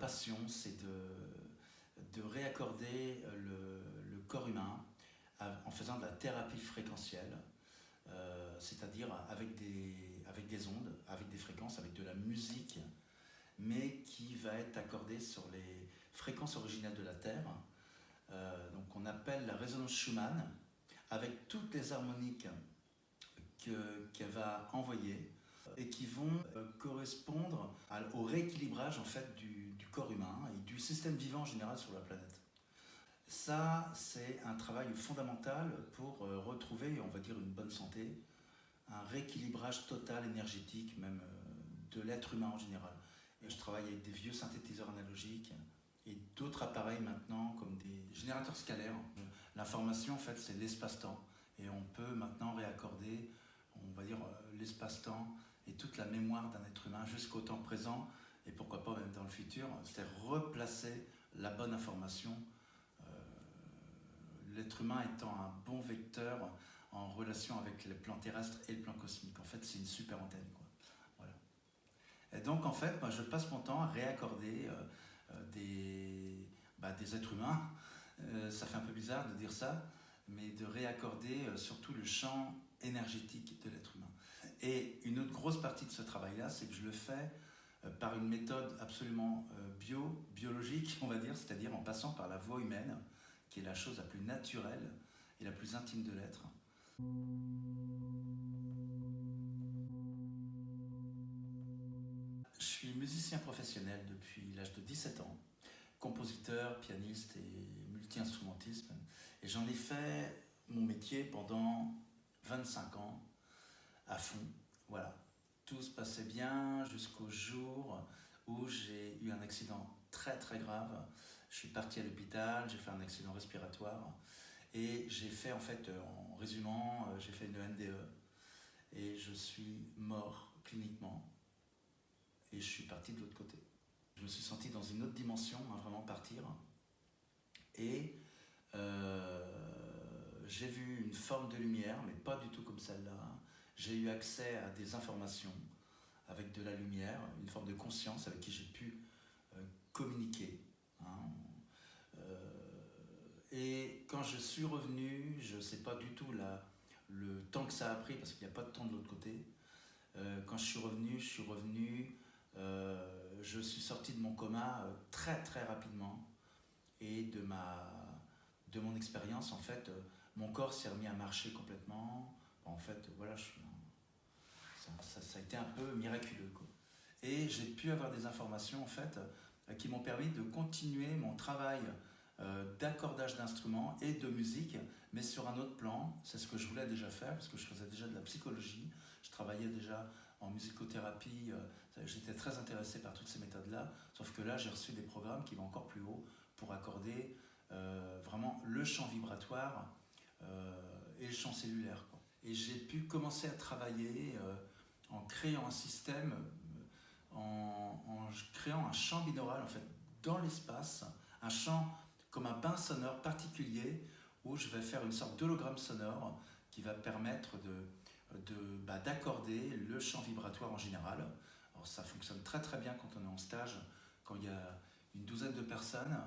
passion, c'est de réaccorder le corps humain en faisant de la thérapie fréquentielle, c'est-à-dire avec des ondes, avec des fréquences, avec de la musique, mais qui va être accordée sur les fréquences originelles de la Terre. Donc on appelle la résonance Schumann, avec toutes les harmoniques qu'elle va envoyer et qui vont correspondre au rééquilibrage en fait, du corps humain et du système vivant en général sur la planète. Ça, c'est un travail fondamental pour retrouver, on va dire, une bonne santé, un rééquilibrage total énergétique, même de l'être humain en général. Et je travaille avec des vieux synthétiseurs analogiques et d'autres appareils maintenant, comme des générateurs scalaires. L'information, en fait, c'est l'espace-temps. Et on peut maintenant réaccorder, on va dire, l'espace-temps et toute la mémoire d'un être humain jusqu'au temps présent, et pourquoi pas même dans le futur, c'est replacer la bonne information, l'être humain étant un bon vecteur en relation avec le plan terrestre et le plan cosmique. En fait, c'est une super antenne, quoi. Voilà. Et donc, en fait, moi, je passe mon temps à réaccorder des êtres humains. Ça fait un peu bizarre de dire ça, mais de réaccorder surtout le champ énergétique de l'être humain. Et une autre grosse partie de ce travail-là, c'est que je le fais par une méthode absolument biologique, on va dire, c'est-à-dire en passant par la voix humaine, qui est la chose la plus naturelle et la plus intime de l'être. Je suis musicien professionnel depuis l'âge de 17 ans, compositeur, pianiste et multi-instrumentiste. Et j'en ai fait mon métier pendant 25 ans, à fond. Voilà. Tout se passait bien jusqu'au jour où j'ai eu un accident très très grave. Je suis parti à l'hôpital, j'ai fait un accident respiratoire et j'ai fait, en fait, en résumant, j'ai fait une NDE et je suis mort cliniquement et je suis parti de l'autre côté. Je me suis senti dans une autre dimension, à vraiment partir, et j'ai vu une forme de lumière, mais pas du tout comme celle-là. J'ai eu accès à des informations avec de la lumière, une forme de conscience avec qui j'ai pu communiquer. Et quand je suis revenu, je ne sais pas du tout le temps que ça a pris, parce qu'il n'y a pas de temps de l'autre côté. Quand je suis revenu, je suis sorti de mon coma très très rapidement, et de mon expérience, en fait, mon corps s'est remis à marcher complètement. En fait, voilà, ça a été un peu miraculeux, quoi. Et j'ai pu avoir des informations, en fait, qui m'ont permis de continuer mon travail d'accordage d'instruments et de musique, mais sur un autre plan. C'est ce que je voulais déjà faire, parce que je faisais déjà de la psychologie, je travaillais déjà en musicothérapie, j'étais très intéressé par toutes ces méthodes-là, sauf que là, j'ai reçu des programmes qui vont encore plus haut pour accorder vraiment le champ vibratoire et le champ cellulaire, quoi. Et j'ai pu commencer à travailler en créant un système, en créant un champ binaural, en fait, dans l'espace, un champ comme un bain sonore particulier, où je vais faire une sorte d'hologramme sonore qui va permettre d'accorder le champ vibratoire en général. Alors ça fonctionne très très bien quand on est en stage, quand il y a une douzaine de personnes,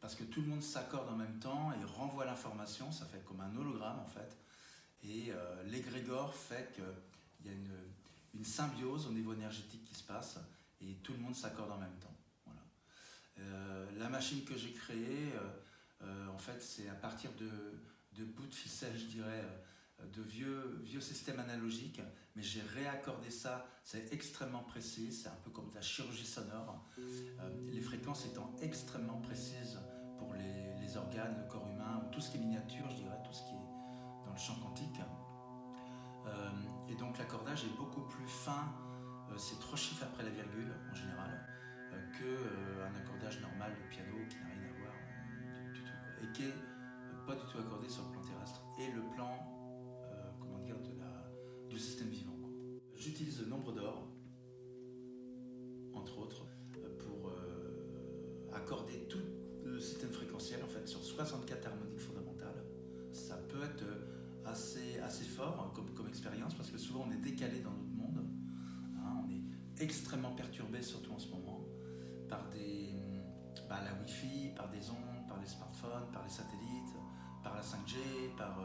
parce que tout le monde s'accorde en même temps et renvoie l'information, ça fait comme un hologramme, en fait. Et l'égrégore fait qu'il y a une symbiose au niveau énergétique qui se passe, et tout le monde s'accorde en même temps. Voilà. La machine que j'ai créée, en fait, c'est à partir de bouts de ficelle, je dirais, de vieux systèmes analogiques, mais j'ai réaccordé ça, c'est extrêmement précis, c'est un peu comme de la chirurgie sonore, les fréquences étant extrêmement précises pour les organes, le corps humain, ou tout ce qui est miniature, je dirais, tout ce qui est dans le champ quantique. Et donc l'accordage est beaucoup plus fin, c'est 3 chiffres après la virgule en général, qu'un accordage normal de piano qui n'a rien à voir du tout, et qui n'est pas du tout accordé sur le plan terrestre et le plan du système vivant, quoi. J'utilise le nombre d'or, entre autres, pour accorder tout le système fréquentiel, en fait, sur 64 harmoniques fondamentales. Ça peut être assez fort comme expérience, parce que souvent on est décalé dans notre monde, hein, on est extrêmement perturbé, surtout en ce moment, la Wi-Fi, par des ondes, par les smartphones, par les satellites, par la 5G, par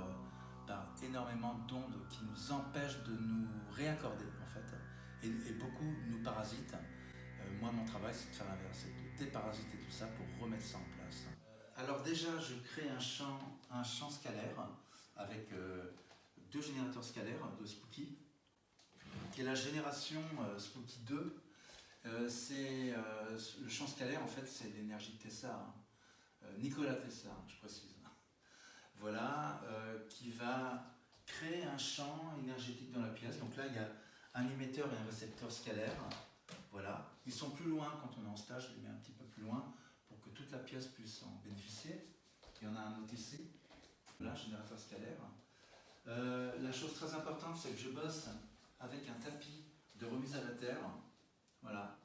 énormément d'ondes qui nous empêchent de nous réaccorder en fait, et beaucoup nous parasitent. Moi, mon travail, c'est de faire l'inverse, c'est de déparasiter tout ça pour remettre ça en place. Alors déjà, je crée un champ scalaire avec deux générateurs scalaires de Spooky, qui est la génération Spooky 2. Le champ scalaire, en fait, c'est l'énergie de Tesla, Nikola Tesla, je précise. Voilà, qui va créer un champ énergétique dans la pièce. Donc là, il y a un émetteur et un récepteur scalaire. Voilà, ils sont plus loin quand on est en stage, je les mets un petit peu plus loin pour que toute la pièce puisse en bénéficier. Il y en a un autre ici, là, générateur scalaire. La chose très importante, c'est que je bosse avec un tapis de remise à la terre. Voilà,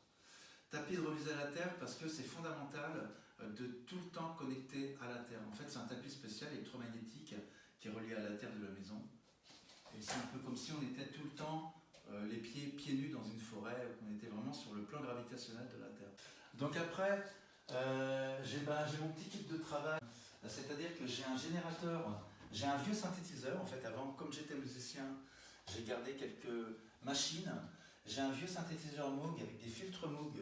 tapis de remise à la terre parce que c'est fondamental de tout le temps connecter à la terre. En fait, c'est un tapis spécial électromagnétique qui est relié à la terre de la maison. Et c'est un peu comme si on était tout le temps les pieds nus dans une forêt, on était vraiment sur le plan gravitationnel de la Terre. Donc après, j'ai mon petit kit de travail, c'est-à-dire que j'ai un générateur, j'ai un vieux synthétiseur, en fait avant, comme j'étais musicien, j'ai gardé quelques machines, j'ai un vieux synthétiseur Moog avec des filtres Moog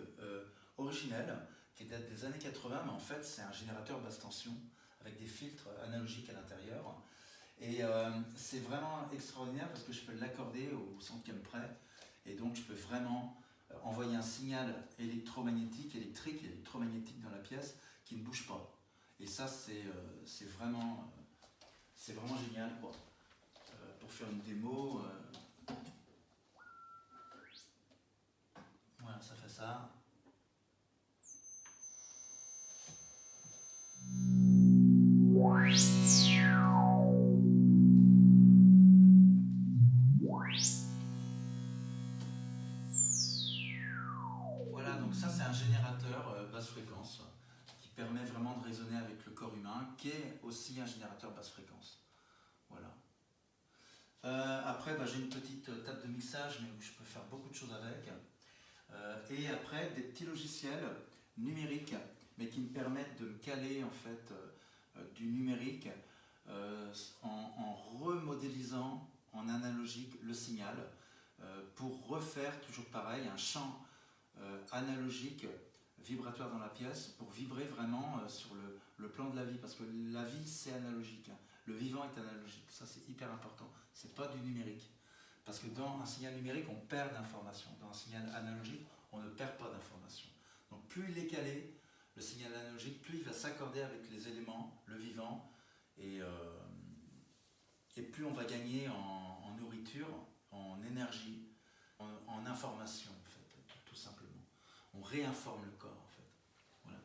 originels, qui datent des années 80, mais en fait c'est un générateur basse tension, avec des filtres analogiques à l'intérieur. Et c'est vraiment extraordinaire parce que je peux l'accorder au centième près et donc je peux vraiment envoyer un signal électromagnétique dans la pièce qui ne bouge pas. Et ça c'est vraiment génial quoi. Pour faire une démo, voilà, ça fait ça. Voilà, donc ça c'est un générateur basse fréquence qui permet vraiment de raisonner avec le corps humain, qui est aussi un générateur basse fréquence. Voilà. Après, j'ai une petite table de mixage, mais où je peux faire beaucoup de choses avec. Et après, des petits logiciels numériques, mais qui me permettent de me caler en fait du numérique en remodélisant en analogique le signal pour refaire toujours pareil un champ analogique vibratoire dans la pièce pour vibrer vraiment sur le plan de la vie, parce que la vie c'est analogique, hein. Le vivant est analogique, ça c'est hyper important, c'est pas du numérique, parce que dans un signal numérique on perd d'informations, dans un signal analogique on ne perd pas d'informations. Donc plus il est calé, le signal analogique, plus il va s'accorder avec les éléments, le vivant, et plus on va gagner en nourriture, en énergie, en information en fait, tout simplement. On réinforme le corps en fait. Voilà.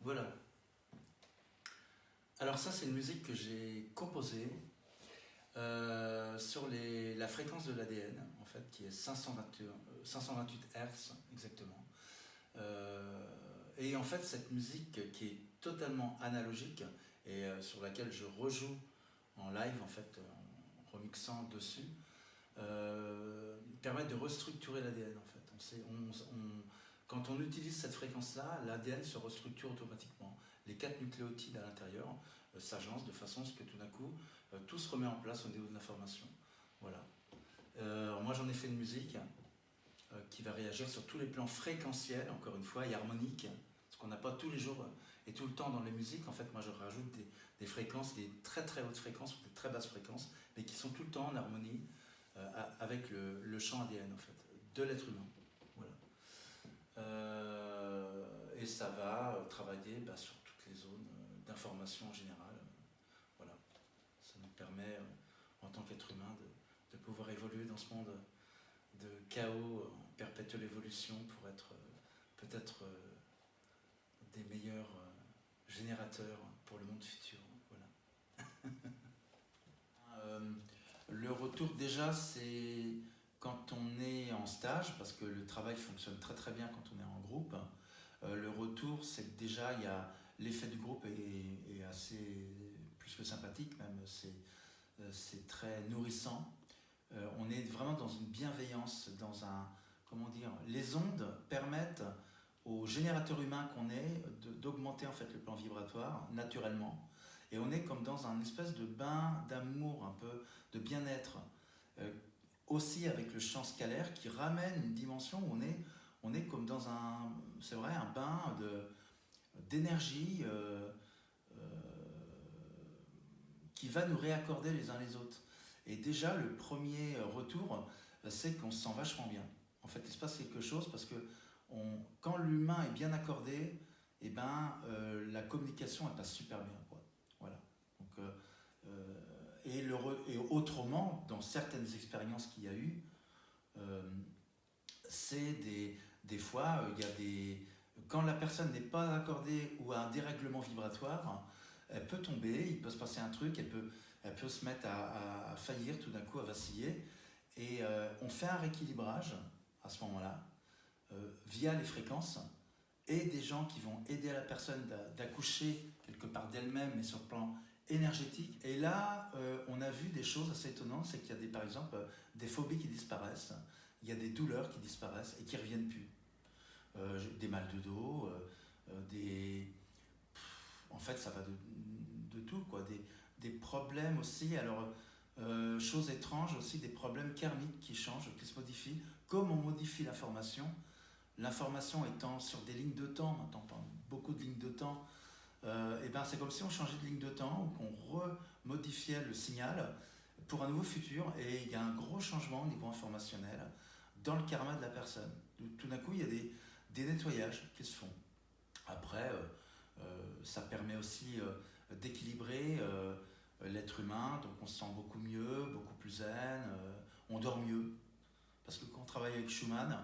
Voilà. Alors ça c'est une musique que j'ai composée sur la fréquence de l'ADN en fait, qui est 528 Hz exactement. Et en fait cette musique qui est totalement analogique et sur laquelle je rejoue en live en fait, en remixant dessus, permet de restructurer l'ADN en fait. Quand on utilise cette fréquence-là, l'ADN se restructure automatiquement. Les 4 nucléotides à l'intérieur s'agencent de façon à ce que tout d'un coup, tout se remet en place au niveau de l'information. Voilà. Moi, j'en ai fait une musique qui va réagir sur tous les plans fréquentiels, encore une fois, et harmoniques, ce qu'on qu'on n'a pas tous les jours et tout le temps dans les musiques. En fait, moi je rajoute des fréquences, des très très hautes fréquences ou des très basses fréquences, mais qui sont tout le temps en harmonie avec le champ ADN en fait, de l'être humain. Voilà. Et ça va travailler sur toutes les zones d'information en général. Voilà. Ça nous permet, en tant qu'être humain, de pouvoir évoluer dans ce monde de chaos en perpétuelle évolution pour être peut-être des meilleurs générateurs pour le monde futur. Voilà. Le retour déjà c'est quand on est en stage, parce que le travail fonctionne très très bien quand on est en groupe. Le retour c'est que déjà il y a l'effet du groupe est assez plus que sympathique même, c'est très nourrissant. On est vraiment dans une bienveillance, dans un, comment dire, les ondes permettent aux générateurs humains qu'on est d'augmenter en fait le plan vibratoire naturellement, et on est comme dans un espèce de bain d'amour, un peu de bien-être, aussi avec le champ scalaire qui ramène une dimension où on est comme dans un, c'est vrai, un bain d'énergie qui va nous réaccorder les uns les autres. Et déjà, le premier retour, c'est qu'on se sent vachement bien. En fait, il se passe quelque chose parce que quand l'humain est bien accordé, eh ben, la communication, elle passe super bien, quoi. Voilà. Donc, et autrement, dans certaines expériences qu'il y a eu, c'est des fois, il y a quand la personne n'est pas accordée ou a un dérèglement vibratoire, elle peut tomber, il peut se passer un truc, elle peut se mettre à faillir tout d'un coup, à vaciller. Et on fait un rééquilibrage à ce moment-là, via les fréquences, et des gens qui vont aider la personne d'accoucher quelque part d'elle-même, mais sur le plan énergétique. Et là, on a vu des choses assez étonnantes, c'est qu'il y a par exemple des phobies qui disparaissent, il y a des douleurs qui disparaissent et qui ne reviennent plus. Des mal de dos, en fait ça va de tout, quoi. Des problèmes aussi, alors chose étrange aussi, des problèmes karmiques qui changent, qui se modifient, comme on modifie l'information étant sur des lignes de temps, maintenant beaucoup de lignes de temps, et ben c'est comme si on changeait de ligne de temps ou qu'on remodifiait le signal pour un nouveau futur, et il y a un gros changement au niveau informationnel dans le karma de la personne. Tout d'un coup il y a des nettoyages qui se font. Après, ça permet aussi d'équilibrer l'être humain, donc on se sent beaucoup mieux, beaucoup plus zen, on dort mieux. Parce que quand on travaille avec Schumann,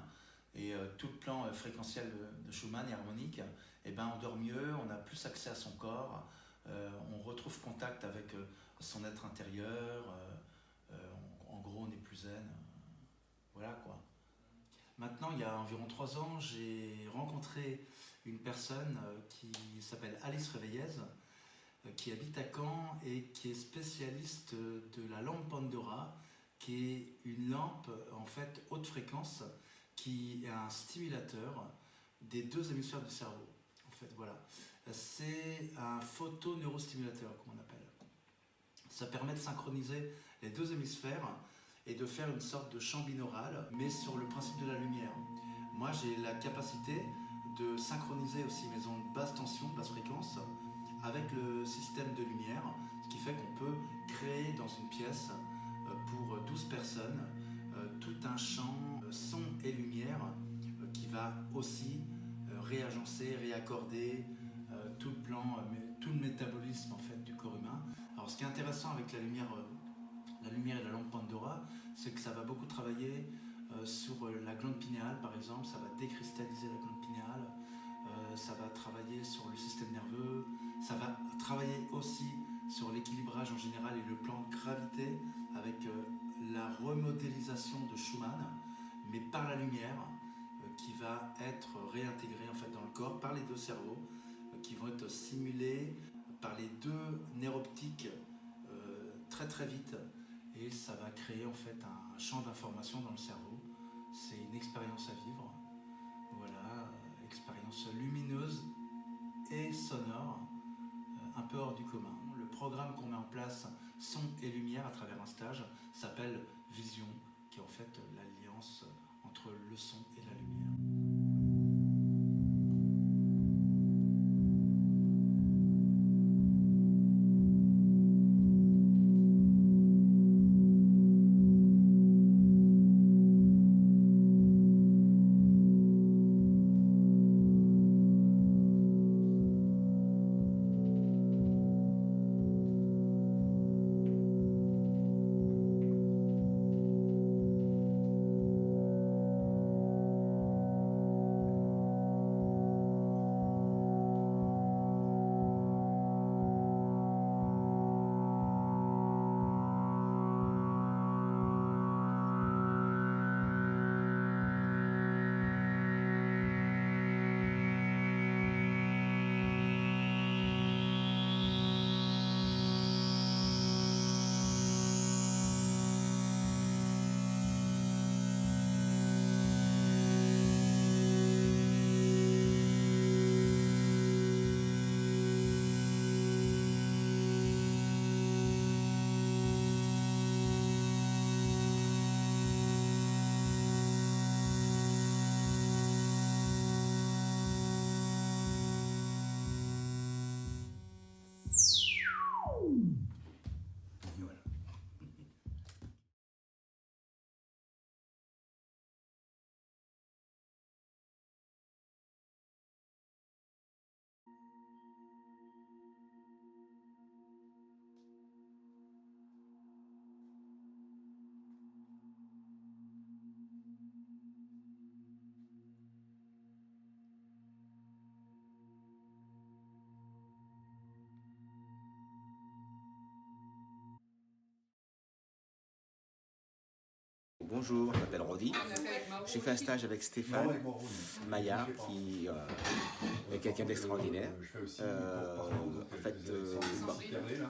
et tout le plan fréquentiel de Schumann et harmonique, eh ben on dort mieux, on a plus accès à son corps, on retrouve contact avec son être intérieur, en gros on est plus zen, voilà quoi. Maintenant, il y a environ 3 ans, j'ai rencontré une personne qui s'appelle Alice Réveillez, qui habite à Caen et qui est spécialiste de la lampe Pandora, qui est une lampe en fait haute fréquence, qui est un stimulateur des 2 hémisphères du cerveau. En fait, voilà. C'est un photoneurostimulateur, comme on appelle. Ça permet de synchroniser les 2 hémisphères et de faire une sorte de champ binaural, mais sur le principe de la lumière. Moi, j'ai la capacité de synchroniser aussi mes ondes basse tension, basse fréquence, avec le système de lumière, ce qui fait qu'on peut créer dans une pièce, pour 12 personnes, tout un champ son et lumière qui va aussi réagencer, réaccorder tout le plan, tout le métabolisme en fait du corps humain. Alors ce qui est intéressant avec la lumière et la lampe Pandora, c'est que ça va beaucoup travailler sur la glande pinéale par exemple, ça va décristalliser la glande pinéale, ça va travailler sur le système nerveux, ça va travailler aussi sur l'équilibrage en général et le plan gravité avec la remodélisation de Schumann, mais par la lumière qui va être réintégrée en fait dans le corps par les 2 cerveaux qui vont être simulés par les 2 nerfs optiques très très vite, et ça va créer en fait un champ d'information dans le cerveau. C'est une expérience à vivre, voilà, expérience lumineuse et sonore, un peu hors du commun. Le programme qu'on met en place, son et lumière à travers un stage, s'appelle Vision, qui est en fait l'alliance entre le son et la lumière. Bonjour, je m'appelle Rodi. J'ai fait un stage avec Stéphane Maillard, qui est quelqu'un d'extraordinaire.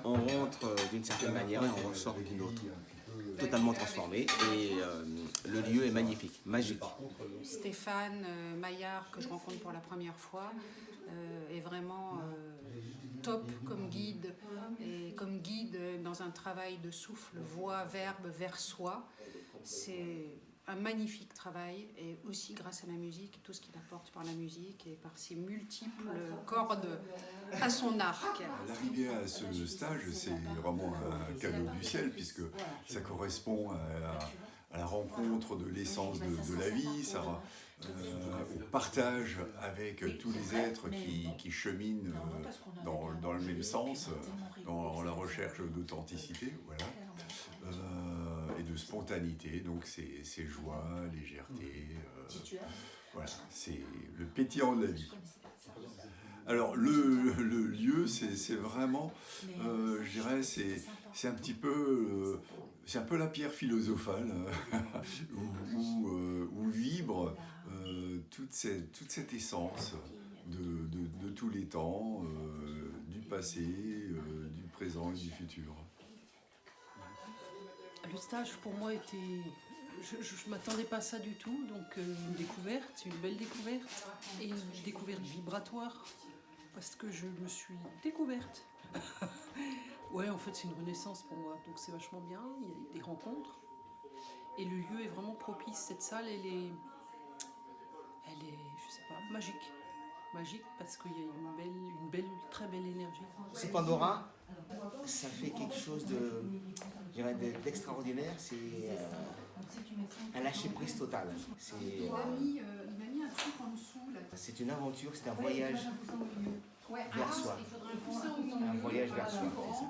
On rentre d'une certaine manière et on ressort d'une autre, totalement transformé. Et le lieu est magnifique, magique. Stéphane Maillard, que je rencontre pour la première fois, est vraiment top comme guide, et comme guide dans un travail de souffle, voix, verbe, vers soi. C'est un magnifique travail, et aussi grâce à la musique, tout ce qu'il apporte par la musique et par ses multiples cordes à son arc. L'arrivée à ce stage, c'est vraiment un cadeau du ciel, puisque ça correspond à la rencontre de l'essence de la vie, au partage avec tous les êtres qui cheminent dans le même sens, dans la recherche d'authenticité, voilà, et de spontanéité, donc c'est joie, légèreté, voilà, c'est le pétillant de la vie. Alors le lieu, c'est vraiment, je dirais, c'est un petit peu, c'est un peu la pierre philosophale où vibre toute cette essence de tous les temps, du passé, du présent et du futur. Le stage pour moi était... Je ne m'attendais pas à ça du tout, donc une découverte, une belle découverte, et une découverte vibratoire, parce que je me suis découverte. Ouais, en fait c'est une renaissance pour moi, donc c'est vachement bien, il y a des rencontres, et le lieu est vraiment propice. Cette salle, elle est, je sais pas, magique. Magique parce qu'il y a une belle, très belle énergie. Ce Pandora, ça fait quelque chose d'extraordinaire, c'est un lâcher-prise total. Il m'a mis un truc en dessous. C'est une aventure, c'est un voyage vers soi. Un voyage vers soi, c'est ça.